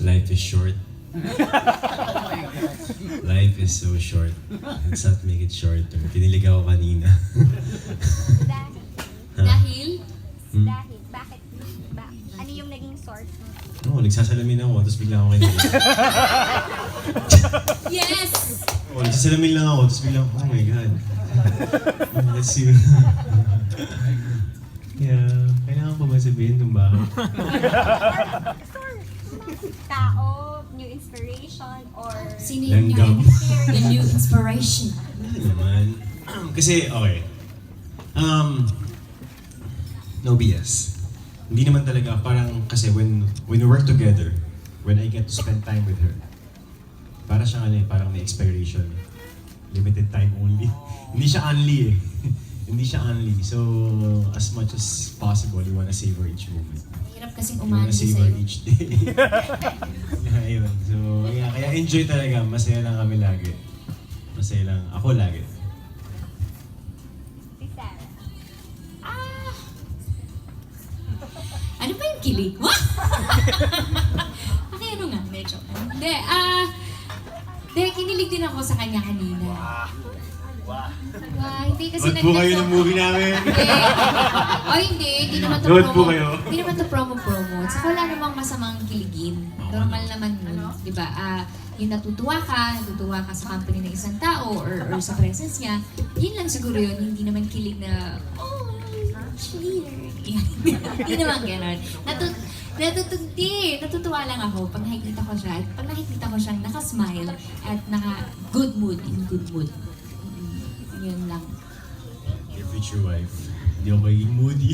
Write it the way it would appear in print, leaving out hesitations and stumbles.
Life is short. Life is so short. Let's not make it shorter. Pinilig ako kanina. Dahil? Ha? Dahil, Hmm? Dahil? Bakit? Ano yung naging source mo? Oo, nagsasalamin ako, tapos bigla ako kinilig. yes! Oo, nagsasalamin lang ako, tapos bigla ako, oh my God. Let's see. Yeah, kailangan pa ba sabihin itong bakit? Source. Tao, new inspiration, or... Sino yung Langgam. the new inspiration? Ano naman? Kasi, okay. No BS. Hindi naman talaga, parang kasi when we work together, when I get to spend time with her, para siyang ano eh, parang may expiration. Limited time only. Hindi siya only eh. Hindi siya only. So, as much as possible, you wanna savor each moment. Hirap kasing You wanna umandi savor sa'yo. each day. Yeah, yun. So, kaya enjoy talaga. Masaya lang kami lagi. Masaya lang. Ako lagi. Si Sarah. Ah! Ano ba yung kilig? Wah! Okay, ano nga? Medyo. Hindi, kinilig din ako sa kanya kanina. Hindi kasi Nood po kayo ng movie namin. Hindi naman to Nood po promo. kayo. Hindi naman to promo. Saka wala namang masamang kiligin. Normal naman yun, di ba? Yung natutuwa ka sa company ng isang tao or sa presence niya, yun lang siguro yun, hindi naman kilig na, oh, cheater. Hindi naman gano'n. Natutuwa lang ako pag nakikita ko siya, at pag nakikita ko siyang naka-smile at naka-good mood, in good mood. Yun lang. Your future wife. Hindi ako magiging moody.